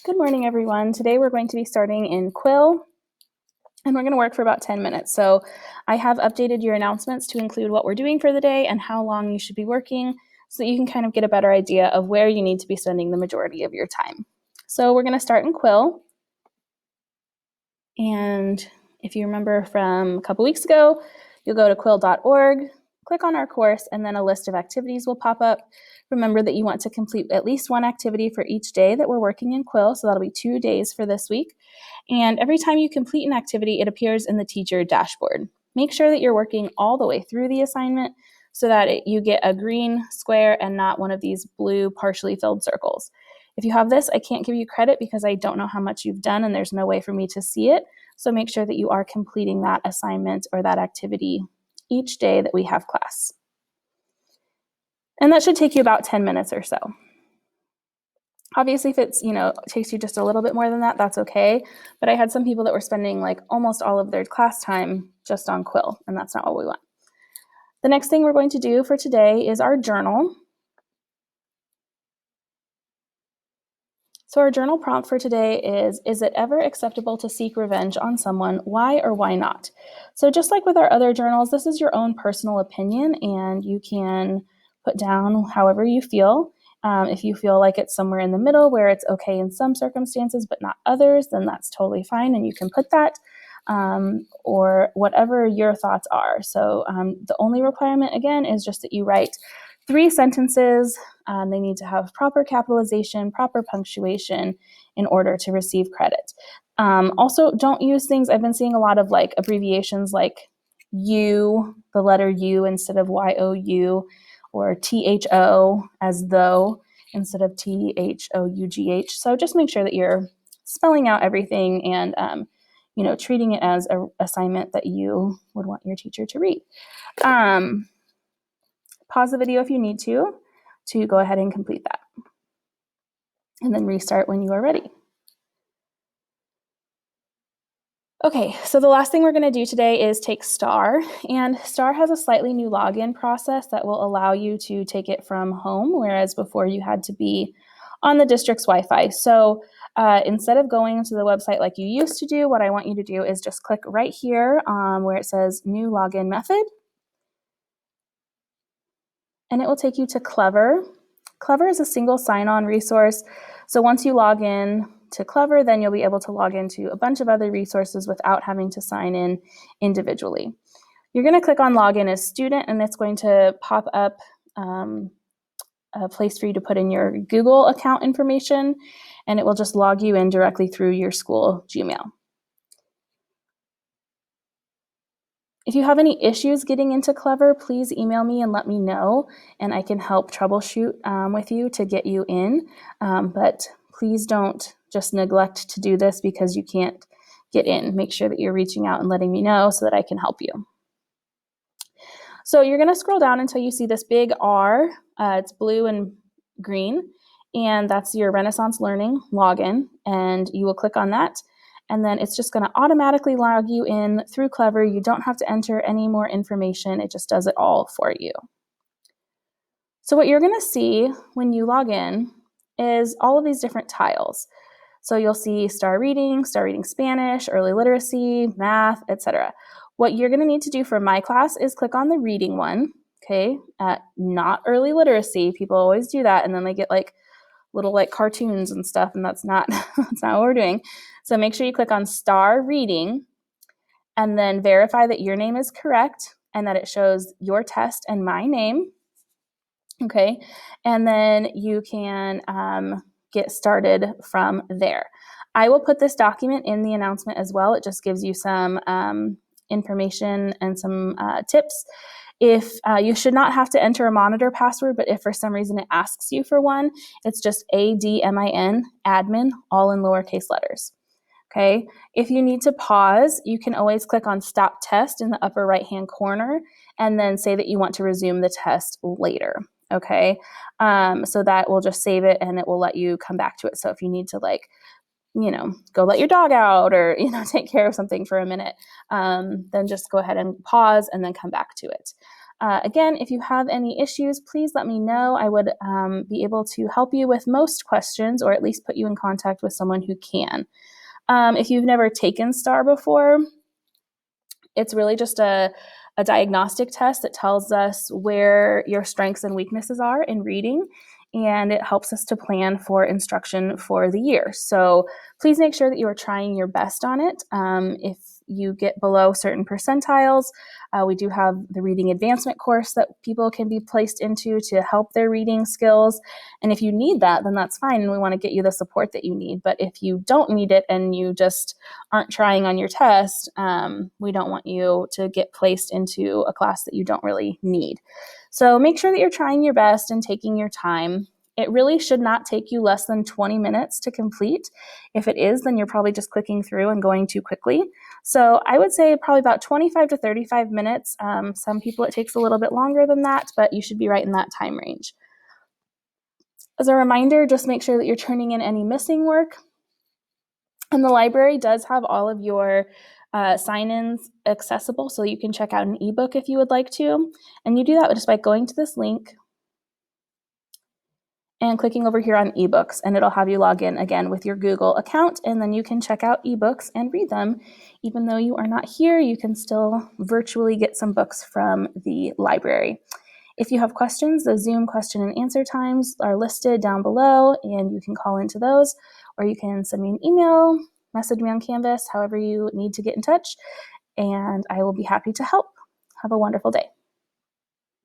Good morning, everyone. Today we're going to be starting in Quill, and we're going to work for about 10 minutes. So I have updated your announcements to include what we're doing for the day and how long you should be working so that you can kind of get a better idea of where you need to be spending the majority of your time. So we're going to start in Quill. And if you remember from a couple weeks ago, you'll go to quill.org, click on our course, and then a list of activities will pop up. Remember that you want to complete at least one activity for each day that we're working in Quill, so that'll be 2 days for this week. And every time you complete an activity, it appears in the teacher dashboard. Make sure that you're working all the way through the assignment so that you get a green square and not one of these blue partially filled circles. If you have this, I can't give you credit because I don't know how much you've done and there's no way for me to see it. So make sure that you are completing that assignment or that activity each day that we have class. And that should take you about 10 minutes or so. Obviously, if it's, takes you just a little bit more than that, that's okay. But I had some people that were spending like almost all of their class time just on Quill, and that's not what we want. The next thing we're going to do for today is our journal. So our journal prompt for today is it ever acceptable to seek revenge on someone? Why or why not? So just like with our other journals, this is your own personal opinion, and you can put down however you feel. If you feel like it's somewhere in the middle where it's okay in some circumstances but not others, then that's totally fine, and you can put that, or whatever your thoughts are. So the only requirement, again, is just that you write 3 sentences. They need to have proper capitalization, proper punctuation in order to receive credit. Also, don't use things, I've been seeing a lot of like abbreviations like U, the letter U instead of YOU, or THO as though instead of THOUGH. So just make sure that you're spelling out everything and treating it as an assignment that you would want your teacher to read. Pause the video if you need to go ahead and complete that. And then restart when you are ready. Okay, so the last thing we're going to do today is take STAR, and STAR has a slightly new login process that will allow you to take it from home, whereas before you had to be on the district's Wi-Fi. So instead of going to the website like you used to do, what I want you to do is just click right here where it says New Login Method, and it will take you to Clever. Clever is a single sign-on resource, so once you log in to Clever, then you'll be able to log into a bunch of other resources without having to sign in individually. You're going to click on Login as Student, and it's going to pop up a place for you to put in your Google account information, and it will just log you in directly through your school Gmail. If you have any issues getting into Clever, please email me and let me know, and I can help troubleshoot with you to get you in. But please don't just neglect to do this because you can't get in. Make sure that you're reaching out and letting me know so that I can help you. So you're going to scroll down until you see this big R. It's blue and green, and that's your Renaissance Learning login, and you will click on that. And then it's just going to automatically log you in through Clever. You don't have to enter any more information. It just does it all for you. So what you're going to see when you log in is all of these different tiles. So you'll see Star Reading Spanish, Early Literacy, Math, etc. What you're going to need to do for my class is click on the Reading one, okay? Not Early Literacy. People always do that, and then they get like little like cartoons and stuff, and that's not that's not what we're doing. So make sure you click on Star Reading and then verify that your name is correct and that it shows your test and my name. Okay, and then you can get started from there. I will put this document in the announcement as well. It just gives you some information and some tips. If you should not have to enter a monitor password, but if for some reason it asks you for one, it's just ADMIN, admin, all in lowercase letters. Okay, if you need to pause, you can always click on Stop Test in the upper right-hand corner and then say that you want to resume the test later. Okay, so that will just save it and it will let you come back to it. So if you need to go let your dog out or, take care of something for a minute, then just go ahead and pause and then come back to it. Again, if you have any issues, please let me know. I would be able to help you with most questions, or at least put you in contact with someone who can. If you've never taken STAR before, it's really just a diagnostic test that tells us where your strengths and weaknesses are in reading, and it helps us to plan for instruction for the year. So please make sure that you are trying your best on it. If you get below certain percentiles, we do have the reading advancement course that people can be placed into to help their reading skills. And if you need that, then that's fine, and we want to get you the support that you need. But if you don't need it and you just aren't trying on your test, we don't want you to get placed into a class that you don't really need. So make sure that you're trying your best and taking your time. It really should not take you less than 20 minutes to complete. If it is, then you're probably just clicking through and going too quickly. So I would say probably about 25 to 35 minutes. Some people it takes a little bit longer than that, but you should be right in that time range. As a reminder, just make sure that you're turning in any missing work. And the library does have all of your sign-ins accessible, so you can check out an ebook if you would like to. And you do that just by going to this link and clicking over here on ebooks, and it'll have you log in again with your Google account, and then you can check out ebooks and read them. Even though you are not here, you can still virtually get some books from the library. If you have questions, the Zoom question and answer times are listed down below, and you can call into those, or you can send me an email, message me on Canvas, however you need to get in touch, and I will be happy to help. Have a wonderful day.